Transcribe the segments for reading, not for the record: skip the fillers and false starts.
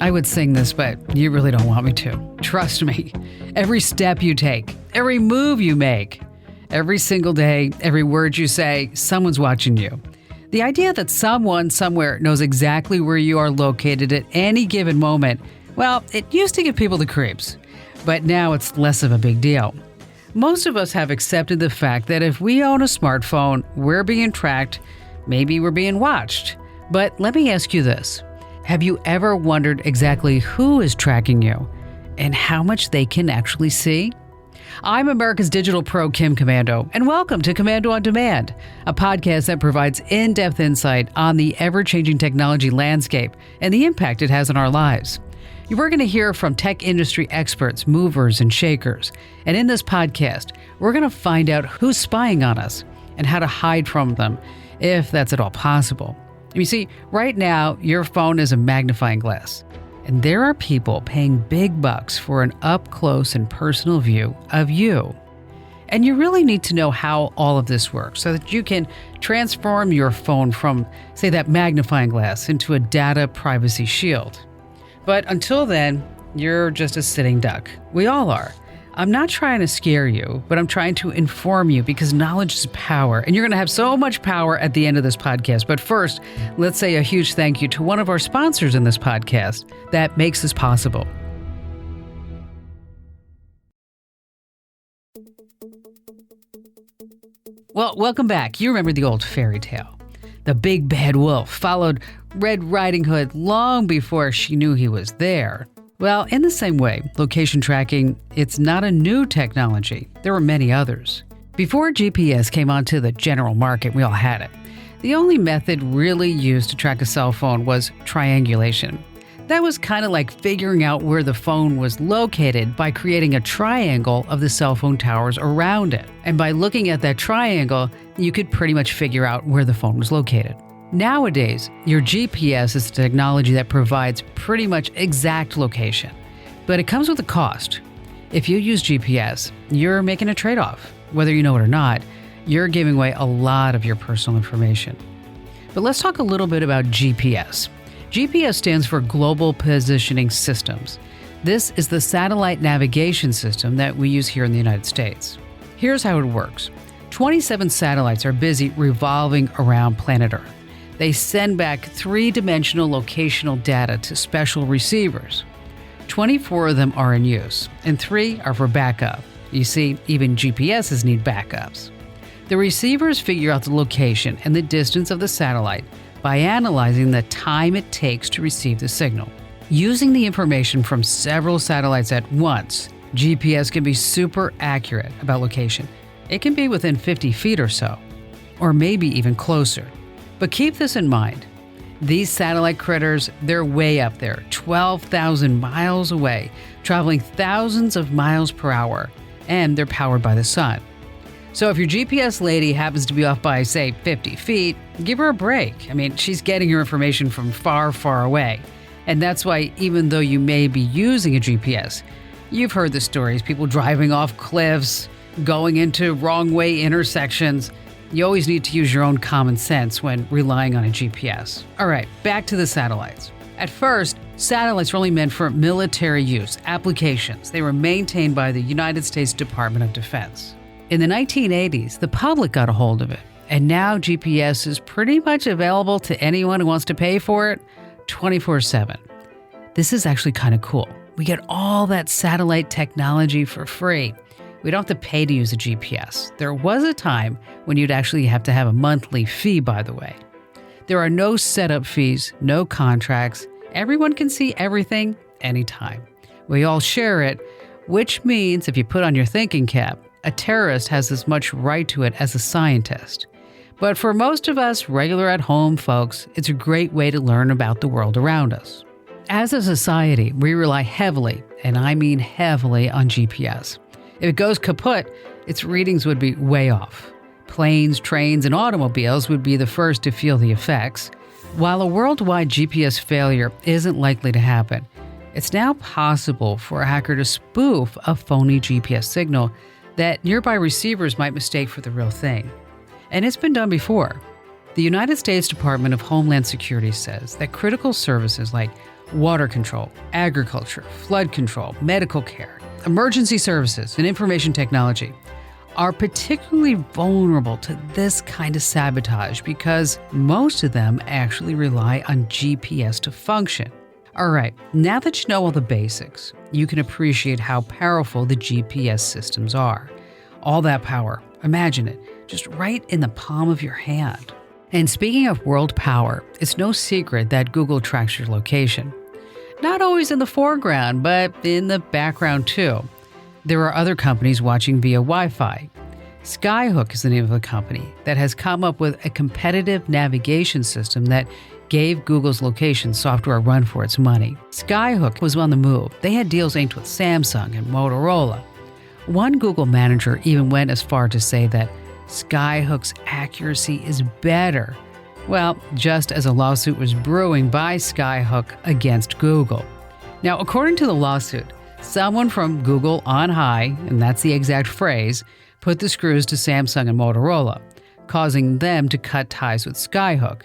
I would sing this, but you really don't want me to. Trust me. Every step you take, every move you make, every single day, every word you say, someone's watching you. The idea that someone somewhere knows exactly where you are located at any given moment, well, it used to give people the creeps. But now it's less of a big deal. Most of us have accepted the fact that if we own a smartphone, we're being tracked, maybe we're being watched. But let me ask you this. Have you ever wondered exactly who is tracking you and how much they can actually see? I'm America's digital pro, Kim Komando, and welcome to Komando on Demand, a podcast that provides in-depth insight on the ever-changing technology landscape and the impact it has on our lives. We're going to hear from tech industry experts, movers, and shakers. And in this podcast, we're going to find out who's spying on us and how to hide from them, if that's at all possible. You see, right now, your phone is a magnifying glass, and there are people paying big bucks for an up-close and personal view of you. And you really need to know how all of this works so that you can transform your phone from, say, that magnifying glass into a data privacy shield. But until then, you're just a sitting duck. We all are. I'm not trying to scare you, but I'm trying to inform you because knowledge is power, and you're going to have so much power at the end of this podcast. But first, let's say a huge thank you to one of our sponsors in this podcast that makes this possible. Well, welcome back. You remember the old fairy tale. The big bad wolf followed Red Riding Hood long before she knew he was there. Well, in the same way, location tracking, it's not a new technology. There were many others. Before GPS came onto the general market, we all had it. The only method really used to track a cell phone was triangulation. That was kind of like figuring out where the phone was located by creating a triangle of the cell phone towers around it. And by looking at that triangle, you could pretty much figure out where the phone was located. Nowadays, your GPS is technology that provides pretty much exact location, but it comes with a cost. If you use GPS, you're making a trade-off. Whether you know it or not, you're giving away a lot of your personal information. But let's talk a little bit about GPS. GPS stands for Global Positioning Systems. This is the satellite navigation system that we use here in the United States. Here's how it works. 27 satellites are busy revolving around planet Earth. They send back three-dimensional locational data to special receivers. 24 of them are in use, and 3 are for backup. You see, even GPSs need backups. The receivers figure out the location and the distance of the satellite by analyzing the time it takes to receive the signal. Using the information from several satellites at once, GPS can be super accurate about location. It can be within 50 feet or so, or maybe even closer. But keep this in mind. These satellite critters, they're way up there, 12,000 miles away, traveling thousands of miles per hour, and they're powered by the sun. So if your GPS lady happens to be off by, say, 50 feet, give her a break. I mean, she's getting her information from far, far away. And that's why even though you may be using a GPS, you've heard the stories, people driving off cliffs, going into wrong way intersections. You always need to use your own common sense when relying on a GPS. All right, back to the satellites. At first, satellites were only meant for military use, applications. They were maintained by the United States Department of Defense. In the 1980s, the public got a hold of it, and now GPS is pretty much available to anyone who wants to pay for it 24/7. This is actually kind of cool. We get all that satellite technology for free. We don't have to pay to use a GPS. There was a time when you'd actually have to have a monthly fee, by the way. There are no setup fees, no contracts. Everyone can see everything anytime. We all share it, which means if you put on your thinking cap, a terrorist has as much right to it as a scientist. But for most of us regular at-home folks, it's a great way to learn about the world around us. As a society, we rely heavily, and I mean heavily, on GPS. If it goes kaput, its readings would be way off. Planes, trains, and automobiles would be the first to feel the effects. While a worldwide GPS failure isn't likely to happen, it's now possible for a hacker to spoof a phony GPS signal that nearby receivers might mistake for the real thing. And it's been done before. The United States Department of Homeland Security says that critical services like water control, agriculture, flood control, medical care, emergency services, and information technology are particularly vulnerable to this kind of sabotage because most of them actually rely on GPS to function. All right, now that you know all the basics, you can appreciate how powerful the GPS systems are. All that power, imagine it, just right in the palm of your hand. And speaking of world power, it's no secret that Google tracks your location. Not always in the foreground, but in the background too. There are other companies watching via Wi-Fi. Skyhook is the name of the company that has come up with a competitive navigation system that gave Google's location software a run for its money. Skyhook was on the move. They had deals inked with Samsung and Motorola. One Google manager even went as far to say that Skyhook's accuracy is better. Well, just as a lawsuit was brewing by Skyhook against Google. Now, according to the lawsuit, someone from Google on high, and that's the exact phrase, put the screws to Samsung and Motorola, causing them to cut ties with Skyhook,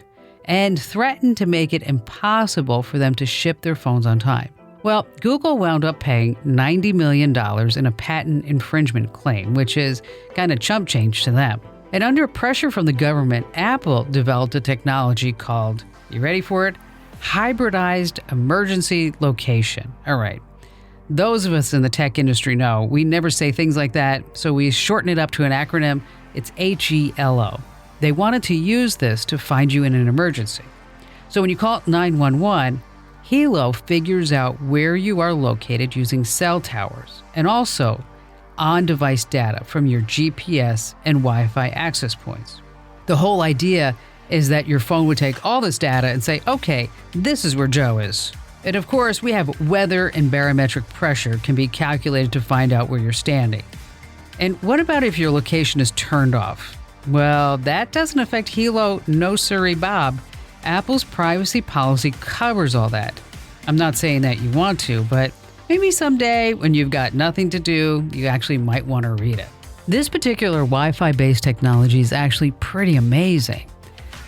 and threatened to make it impossible for them to ship their phones on time. Well, Google wound up paying $90 million in a patent infringement claim, which is kind of chump change to them. And under pressure from the government, Apple developed a technology called, you ready for it? Hybridized emergency location. All right. Those of us in the tech industry know we never say things like that, so we shorten it up to an acronym. It's HELO. They wanted to use this to find you in an emergency. So when you call 911, HELO figures out where you are located using cell towers and also on-device data from your GPS and Wi-Fi access points. The whole idea is that your phone would take all this data and say, okay, this is where Joe is. And of course, we have weather and barometric pressure can be calculated to find out where you're standing. And what about if your location is turned off? Well, that doesn't affect HELO, no siree Bob. Apple's privacy policy covers all that. I'm not saying that you want to, but maybe someday when you've got nothing to do, you actually might want to read it. This particular Wi-Fi based technology is actually pretty amazing.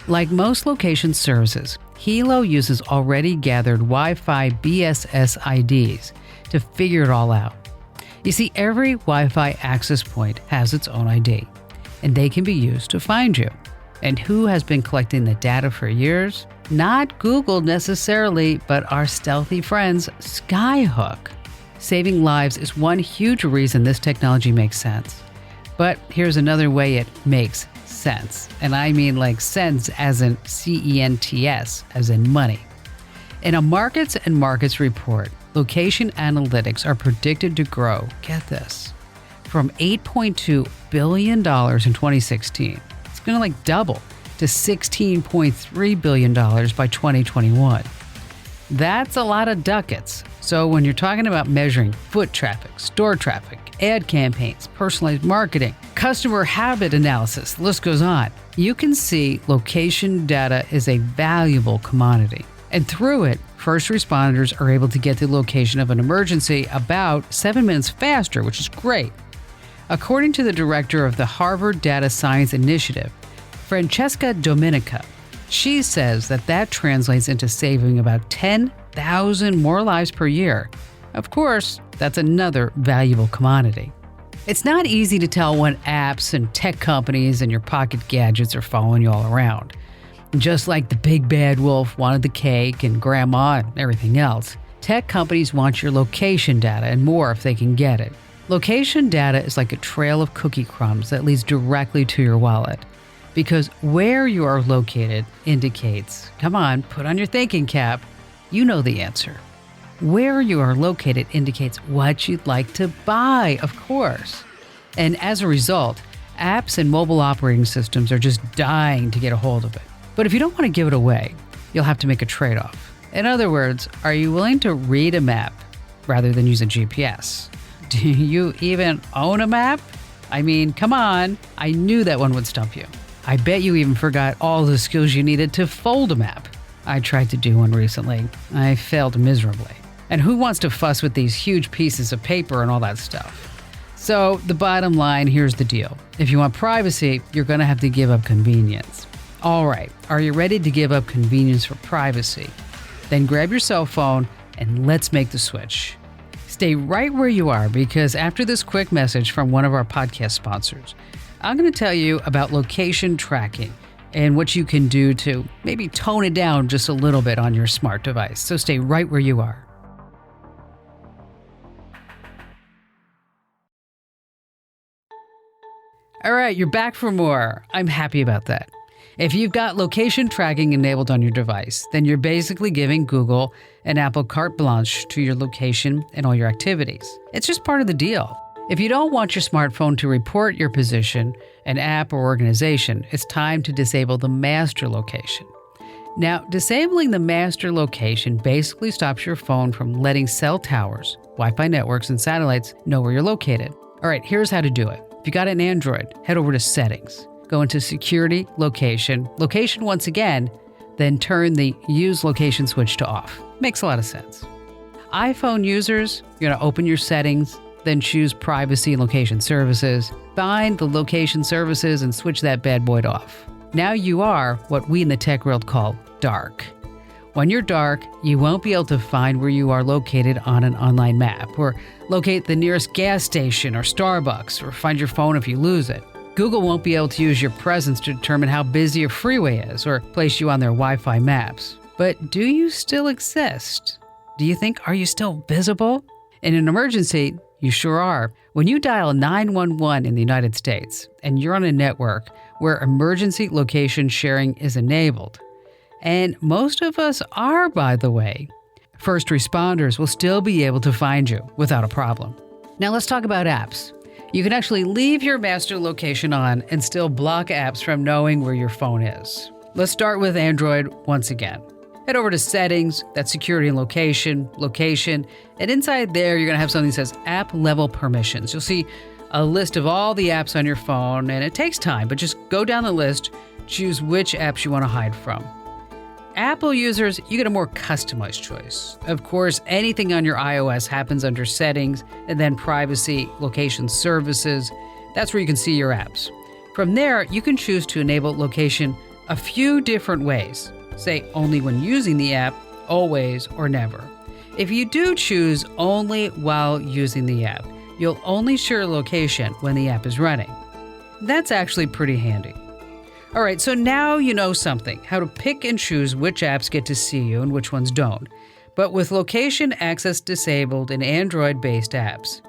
Like most location services, HELO uses already gathered Wi-Fi BSS IDs to figure it all out. You see, every Wi-Fi access point has its own ID, and they can be used to find you. And who has been collecting the data for years? Not Google necessarily, but our stealthy friends, Skyhook. Saving lives is one huge reason this technology makes sense. But here's another way it makes sense. And I mean like sense as in CENTS, as in money. In a Markets and Markets report, location analytics are predicted to grow, get this, from $8.2 billion in 2016. It's going to like double to $16.3 billion by 2021. That's a lot of ducats. So when you're talking about measuring foot traffic, store traffic, ad campaigns, personalized marketing, customer habit analysis, the list goes on, you can see location data is a valuable commodity. And through it, first responders are able to get to the location of an emergency about 7 minutes faster, which is great. According to the director of the Harvard Data Science Initiative, Francesca Domenica, she says that translates into saving about 10,000 more lives per year. Of course, that's another valuable commodity. It's not easy to tell when apps and tech companies and your pocket gadgets are following you all around. Just like the big bad wolf wanted the cake and grandma and everything else, tech companies want your location data and more if they can get it. Location data is like a trail of cookie crumbs that leads directly to your wallet. Because where you are located indicates, come on, put on your thinking cap, you know the answer. Where you are located indicates what you'd like to buy, of course. And as a result, apps and mobile operating systems are just dying to get a hold of it. But if you don't want to give it away, you'll have to make a trade-off. In other words, are you willing to read a map rather than use a GPS? Do you even own a map? I mean, come on, I knew that one would stump you. I bet you even forgot all the skills you needed to fold a map. I tried to do one recently. I failed miserably. And who wants to fuss with these huge pieces of paper and all that stuff? So the bottom line, here's the deal. If you want privacy, you're going to have to give up convenience. All right, are you ready to give up convenience for privacy? Then grab your cell phone and let's make the switch. Stay right where you are because after this quick message from one of our podcast sponsors, I'm going to tell you about location tracking and what you can do to maybe tone it down just a little bit on your smart device. So stay right where you are. All right, you're back for more. I'm happy about that. If you've got location tracking enabled on your device, then you're basically giving Google and Apple carte blanche to your location and all your activities. It's just part of the deal. If you don't want your smartphone to report your position, an app, or organization, it's time to disable the master location. Now, disabling the master location basically stops your phone from letting cell towers, Wi-Fi networks, and satellites know where you're located. All right, here's how to do it. If you got an Android, head over to Settings. Go into Security, Location once again, then turn the Use Location switch to off. Makes a lot of sense. iPhone users, you're going to open your settings, then choose Privacy and Location Services. Find the location services and switch that bad boy off. Now you are what we in the tech world call dark. When you're dark, you won't be able to find where you are located on an online map, or locate the nearest gas station or Starbucks, or find your phone if you lose it. Google won't be able to use your presence to determine how busy a freeway is or place you on their Wi-Fi maps. But do you still exist? Do you think, are you still visible? In an emergency, you sure are. When you dial 911 in the United States and you're on a network where emergency location sharing is enabled, and most of us are, by the way, first responders will still be able to find you without a problem. Now let's talk about apps. You can actually leave your master location on and still block apps from knowing where your phone is. Let's start with Android once again. Head over to Settings, that's Security and Location, and inside there you're going to have something that says App Level Permissions. You'll see a list of all the apps on your phone, and it takes time, but just go down the list, choose which apps you want to hide from. Apple users, you get a more customized choice. Of course, anything on your iOS happens under Settings and then Privacy, Location Services. That's where you can see your apps. From there, you can choose to enable location a few different ways. Say only when using the app, always, or never. If you do choose only while using the app, you'll only share location when the app is running. That's actually pretty handy. All right, so now you know something, how to pick and choose which apps get to see you and which ones don't. But with location access disabled in Android-based apps,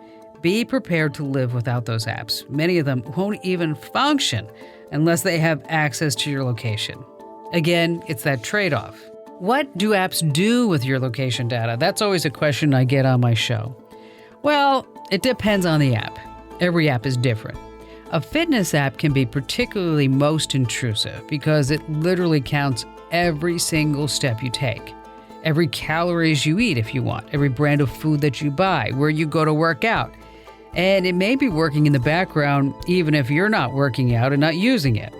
be prepared to live without those apps. Many of them won't even function unless they have access to your location. Again, it's that trade-off. What do apps do with your location data? That's always a question I get on my show. Well, it depends on the app. Every app is different. A fitness app can be particularly most intrusive because it literally counts every single step you take, every calories you eat if you want, every brand of food that you buy, where you go to work out. And it may be working in the background even if you're not working out and not using it.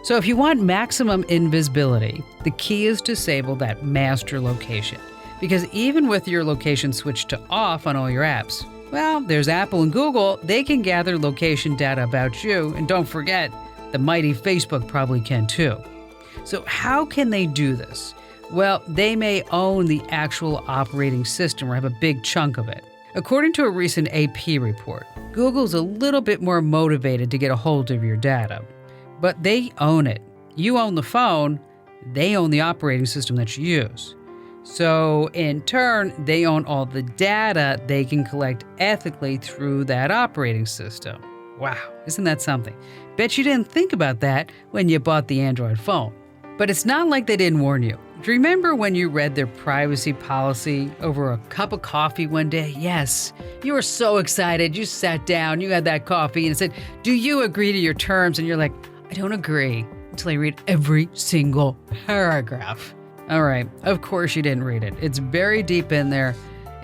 So if you want maximum invisibility, the key is to disable that master location. Because even with your location switched to off on all your apps, well, there's Apple and Google. They can gather location data about you. And don't forget, the mighty Facebook probably can too. So how can they do this? Well, they may own the actual operating system or have a big chunk of it. According to a recent AP report, Google's a little bit more motivated to get a hold of your data. But they own it. You own the phone, they own the operating system that you use. So in turn, they own all the data they can collect ethically through that operating system. Wow, isn't that something? Bet you didn't think about that when you bought the Android phone. But it's not like they didn't warn you. Do you remember when you read their privacy policy over a cup of coffee one day? Yes, you were so excited. You sat down, you had that coffee and said, "Do you agree to your terms?" And you're like, "I don't agree," until I read every single paragraph. All right, of course you didn't read it. It's very deep in there.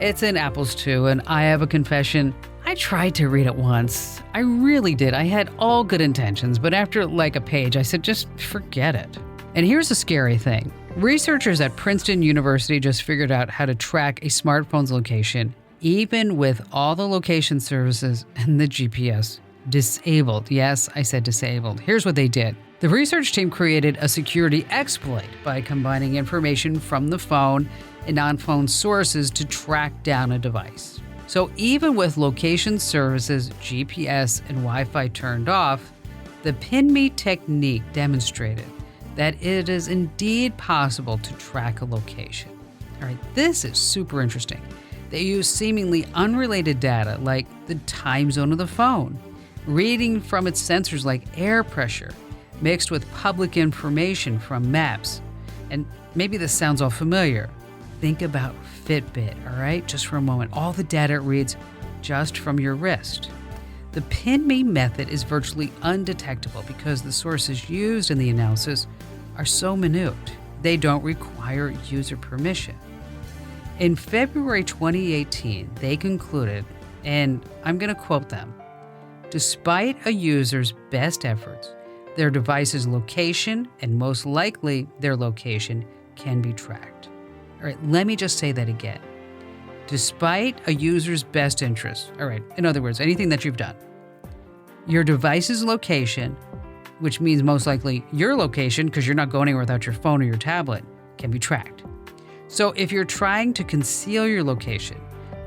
It's in Apple's too, and I have a confession. I tried to read it once. I really did. I had all good intentions, but after like a page, I said, just forget it. And here's the scary thing. Researchers at Princeton University just figured out how to track a smartphone's location, even with all the location services and the GPS disabled. Yes, I said disabled. Here's what they did. The research team created a security exploit by combining information from the phone and non-phone sources to track down a device. So even with location services, GPS, and Wi-Fi turned off, the pin me technique demonstrated that it is indeed possible to track a location. All right, this is super interesting. They use seemingly unrelated data like the time zone of the phone, reading from its sensors like air pressure, mixed with public information from maps. And maybe this sounds all familiar. Think about Fitbit, all right? Just for a moment, all the data it reads just from your wrist. The pin me method is virtually undetectable because the sources used in the analysis are so minute. They don't require user permission. In February 2018, they concluded, and I'm going to quote them, "Despite a user's best efforts, their device's location, and most likely their location, can be tracked." All right, let me just say that again. Despite a user's best interests, all right, in other words, anything that you've done, your device's location, which means most likely your location because you're not going anywhere without your phone or your tablet, can be tracked. So if you're trying to conceal your location,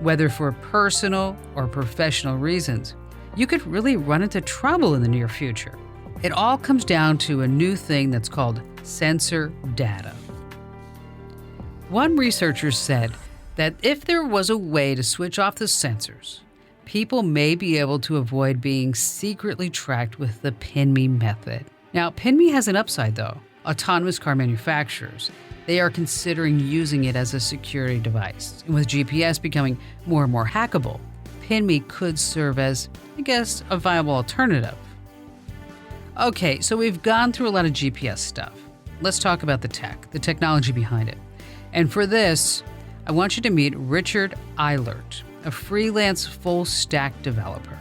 whether for personal or professional reasons, you could really run into trouble in the near future. It all comes down to a new thing that's called sensor data. One researcher said that if there was a way to switch off the sensors, people may be able to avoid being secretly tracked with the pin me method. Now, pin me has an upside though. Autonomous car manufacturers, they are considering using it as a security device. And with GPS becoming more and more hackable, pin me could serve as, I guess, a viable alternative. Okay, so we've gone through a lot of GPS stuff. Let's talk about the tech, the technology behind it. And for this, I want you to meet Richard Eilert, a freelance full-stack developer.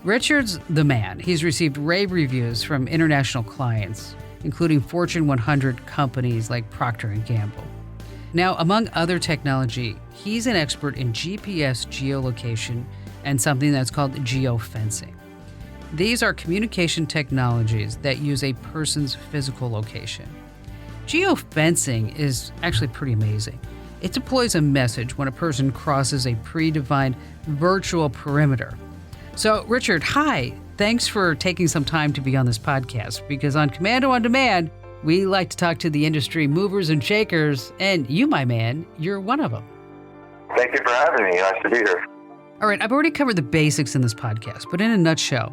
Richard's the man. He's received rave reviews from international clients, including Fortune 100 companies like Procter & Gamble. Now, among other technology, he's an expert in GPS geolocation and something that's called geofencing. These are communication technologies that use a person's physical location. Geofencing is actually pretty amazing. It deploys a message when a person crosses a predefined virtual perimeter. So, Richard, hi. Thanks for taking some time to be on this podcast, because on Komando on Demand, we like to talk to the industry movers and shakers, and you, my man, you're one of them. Thank you for having me. Nice to be here. All right, I've already covered the basics in this podcast, but in a nutshell,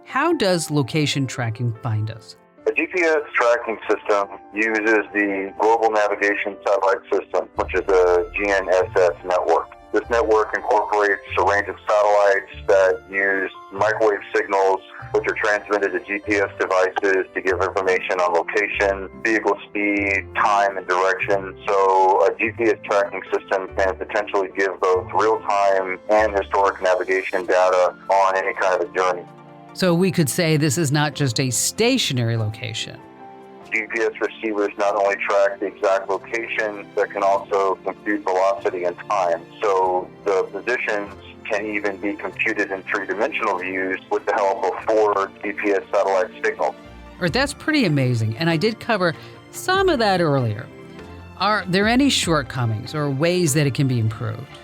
how does location tracking find us? The GPS tracking system uses the Global Navigation Satellite System, which is a GNSS network. This network incorporates a range of satellites that use microwave signals, which are transmitted to GPS devices to give information on location, vehicle speed, time, and direction. So a GPS tracking system can potentially give both real-time and historic navigation data on any kind of a journey. So we could say this is not just a stationary location. GPS receivers not only track the exact location, but can also compute velocity and time. So the positions can even be computed in three-dimensional views with the help of 4 GPS satellite signals. Or that's pretty amazing, and I did cover some of that earlier. Are there any shortcomings or ways that it can be improved?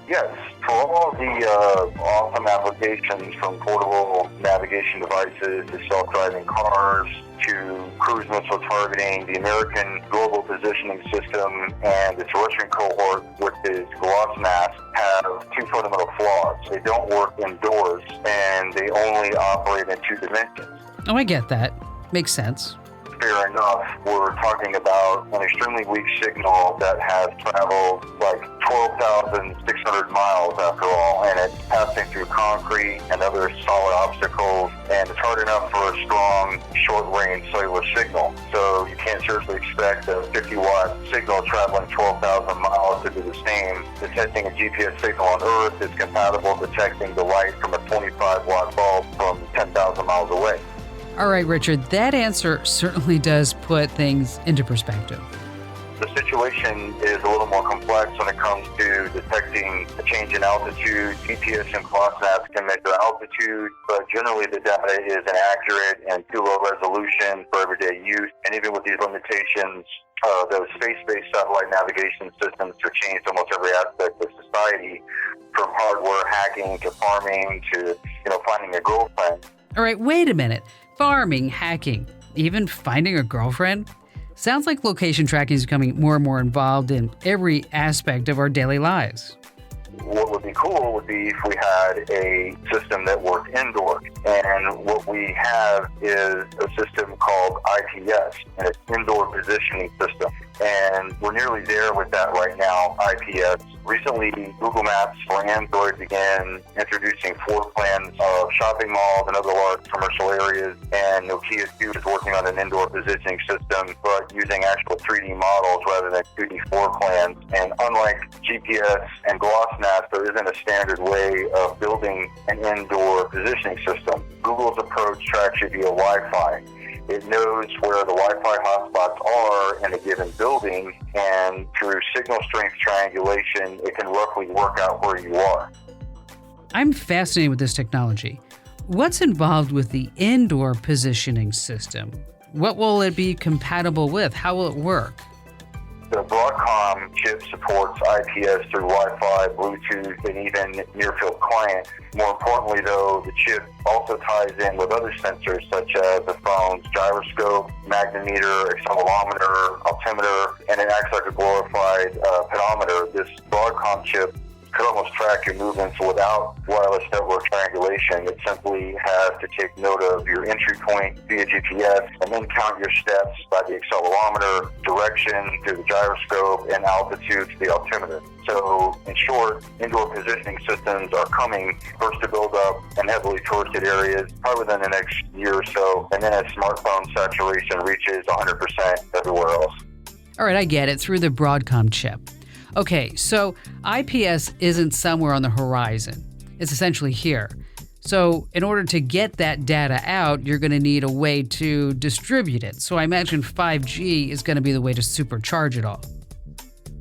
Yes, for all the awesome applications from portable navigation devices to self-driving cars to cruise missile targeting, the American Global Positioning System and the terrestrial cohort with its GLONASS have 2 fundamental flaws. They don't work indoors, and they only operate in 2 dimensions. Oh, I get that. Makes sense. Fair enough, we're talking about an extremely weak signal that has traveled like 12,600 miles after all, and it's passing through concrete and other solid obstacles, and it's hard enough for a strong, short-range cellular signal. So you can't seriously expect a 50-watt signal traveling 12,000 miles to do the same. Detecting a GPS signal on Earth is compatible detecting the light from a 25-watt bulb from 10,000 miles away. All right, Richard, that answer certainly does put things into perspective. the situation is a little more complex when it comes to detecting a change in altitude. GPS and GLONASS can measure altitude, but generally the data is inaccurate and too low resolution for everyday use. And even with these limitations, those space-based satellite navigation systems have changed almost every aspect of society, from hardware hacking to farming to, finding a girlfriend. All right, wait a minute. Farming, hacking, even finding a girlfriend? Sounds like location tracking is becoming more and more involved in every aspect of our daily lives. What would be cool would be if we had a system that worked indoors. And what we have is a system called IPS, and it's Indoor Positioning System. And we're nearly there with that right now, IPS. Recently, Google Maps for Android began introducing floor plans of shopping malls and other large commercial areas. And Nokia, too, is working on an indoor positioning system, but using actual 3D models rather than 2D floor plans. And unlike GPS and GLONASS, there isn't a standard way of building an indoor positioning system. Google's approach tracks you via Wi-Fi. It knows where the Wi-Fi hotspots are in a given building, and through signal strength triangulation, it can roughly work out where you are. I'm fascinated with this technology. What's involved with the indoor positioning system? What will it be compatible with? How will it work? The Broadcom chip supports IPS through Wi-Fi, Bluetooth, and even near-field client. More importantly, though, the chip also ties in with other sensors such as the phone's gyroscope, magnetometer, accelerometer, altimeter, and it acts like a glorified pedometer. This Broadcom chip could almost track your movements without wireless network triangulation. It simply has to take note of your entry point via GPS and then count your steps by the accelerometer, direction through the gyroscope, and altitude to the altimeter. So, in short, indoor positioning systems are coming first to build up in heavily touristed areas, probably within the next year or so, and then as smartphone saturation reaches 100% everywhere else. All right, I get it, through the Broadcom chip. Okay, so IPS isn't somewhere on the horizon. It's essentially here. So in order to get that data out, you're going to need a way to distribute it. So I imagine 5G is going to be the way to supercharge it all.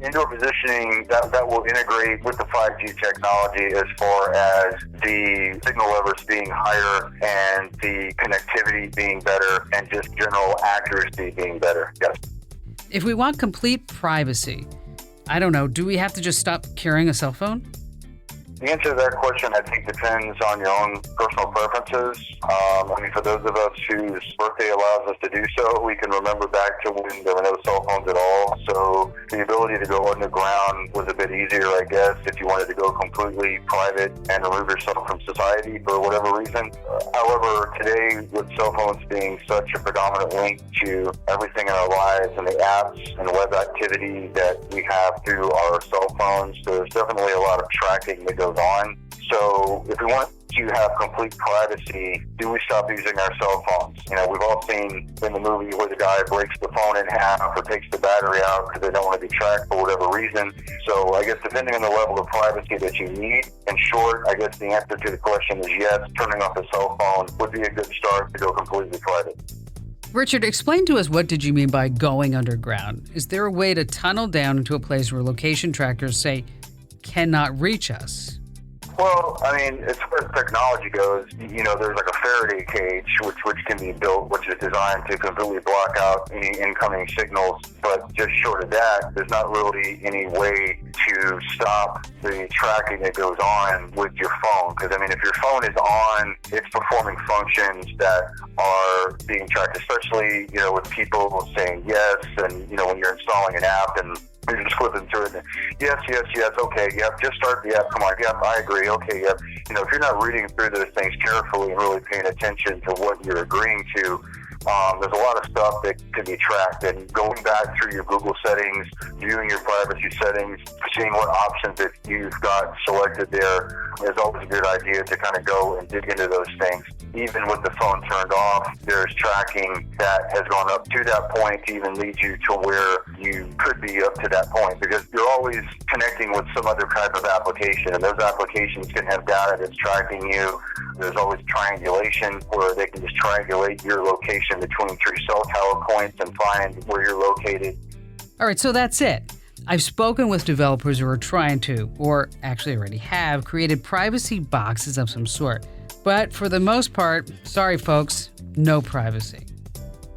Indoor positioning, that will integrate with the 5G technology as far as the signal levels being higher and the connectivity being better and just general accuracy being better. Yes. If we want complete privacy, I don't know, do we have to just stop carrying a cell phone? The answer to that question, I think, depends on your own personal preferences. For those of us whose birthday allows us to do so, we can remember back to when there were no cell phones at all. So the ability to go underground was a bit easier, I guess, if you wanted to go completely private and remove yourself from society for whatever reason. However, today, with cell phones being such a predominant link to everything in our lives and the apps and web activity that we have through our cell phones, there's definitely a lot of tracking that goes on. So if we want to have complete privacy, do we stop using our cell phones? We've all seen in the movie where the guy breaks the phone in half or takes the battery out because they don't want to be tracked for whatever reason. So I guess depending on the level of privacy that you need, in short, I guess the answer to the question is yes, turning off the cell phone would be a good start to go completely private. Richard, explain to us, what did you mean by going underground? Is there a way to tunnel down into a place where location trackers say cannot reach us? Well, as far as technology goes, there's like a Faraday cage which can be built, which is designed to completely block out any incoming signals. But just short of that, there's not really any way to stop the tracking that goes on with your phone. Because, if your phone is on, it's performing functions that are being tracked, especially, with people saying yes, and, when you're installing an app and you're just flipping through it. And, yes, okay, yep, just start the app, come on, yep, I agree, okay, yep. If you're not reading through those things carefully and really paying attention to what you're agreeing to, there's a lot of stuff that can be tracked. And going back through your Google settings, viewing your privacy settings, seeing what options that you've got selected there is always a good idea to kind of go and dig into those things. Even with the phone turned off, there's tracking that has gone up to that point to even lead you to where you could be up to that point, because you're always connecting with some other type of application, and those applications can have data that's tracking you. There's always triangulation, where they can just triangulate your location between 3 cell tower points and find where you're located. All right, so that's it. I've spoken with developers who are trying to, or actually already have, created privacy boxes of some sort. But for the most part, sorry folks, no privacy.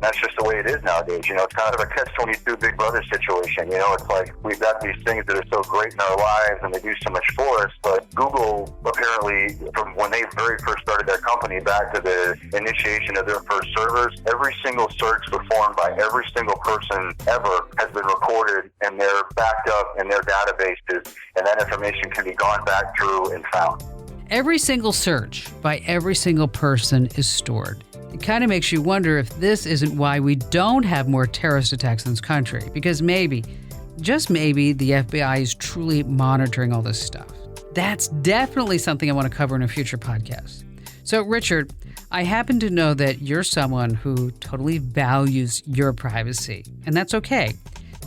That's just the way it is nowadays. It's kind of a catch-22 Big Brother situation. It's like we've got these things that are so great in our lives and they do so much for us, but Google apparently, from when they very first started their company back to the initiation of their first servers, every single search performed by every single person ever has been recorded and they're backed up in their databases, and that information can be gone back through and found. Every single search by every single person is stored. It kind of makes you wonder if this isn't why we don't have more terrorist attacks in this country, because maybe, just maybe, the FBI is truly monitoring all this stuff. That's definitely something I want to cover in a future podcast. So, Richard, I happen to know that you're someone who totally values your privacy, and that's okay.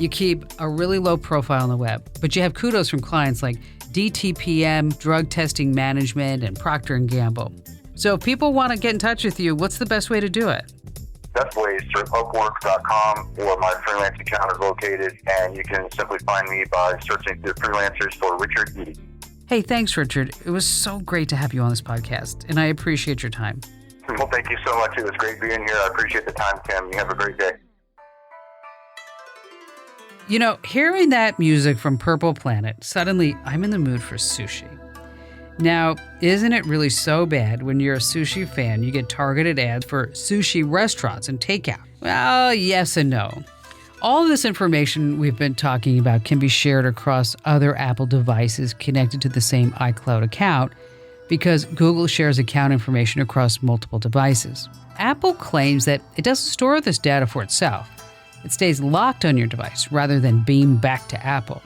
You keep a really low profile on the web, but you have kudos from clients like DTPM, Drug Testing Management, and Procter & Gamble. So if people want to get in touch with you, what's the best way to do it? Best way is through Upwork.com, where my freelance account is located, and you can simply find me by searching through freelancers for Richard Eilert. Hey, thanks, Richard. It was so great to have you on this podcast, and I appreciate your time. Well, thank you so much. It was great being here. I appreciate the time, Kim. You have a great day. Hearing that music from Purple Planet, suddenly I'm in the mood for sushi. Now, isn't it really so bad when you're a sushi fan, you get targeted ads for sushi restaurants and takeout? Well, yes and no. All of this information we've been talking about can be shared across other Apple devices connected to the same iCloud account because Google shares account information across multiple devices. Apple claims that it doesn't store this data for itself. It stays locked on your device rather than beamed back to Apple.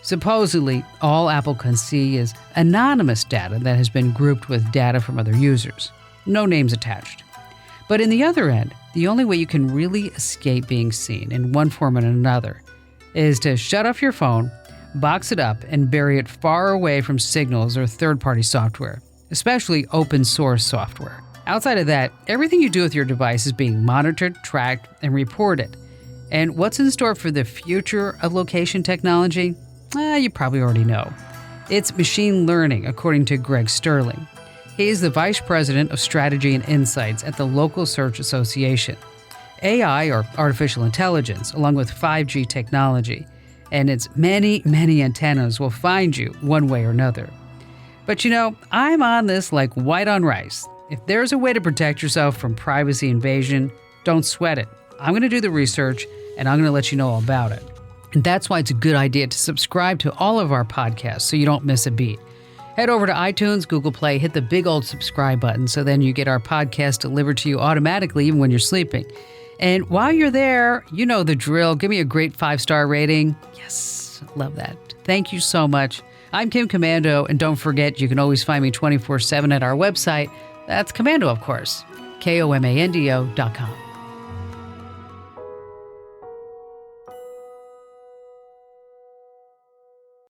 Supposedly, all Apple can see is anonymous data that has been grouped with data from other users. No names attached. But in the other end, the only way you can really escape being seen in one form or another is to shut off your phone, box it up, and bury it far away from signals or third-party software, especially open source software. Outside of that, everything you do with your device is being monitored, tracked, and reported. And what's in store for the future of location technology? You probably already know. It's machine learning, according to Greg Sterling. He's the Vice President of Strategy and Insights at the Local Search Association. AI, or artificial intelligence, along with 5G technology, and its many, many antennas will find you one way or another. But I'm on this like white on rice. If there's a way to protect yourself from privacy invasion, don't sweat it. I'm going to do the research, and I'm going to let you know all about it. And that's why it's a good idea to subscribe to all of our podcasts so you don't miss a beat. Head over to iTunes, Google Play, hit the big old subscribe button so then you get our podcast delivered to you automatically even when you're sleeping. And while you're there, you know the drill. Give me a great 5-star rating. Yes, love that. Thank you so much. I'm Kim Komando, and don't forget you can always find me 24/7 at our website. That's Komando, of course, KOMANDO.com.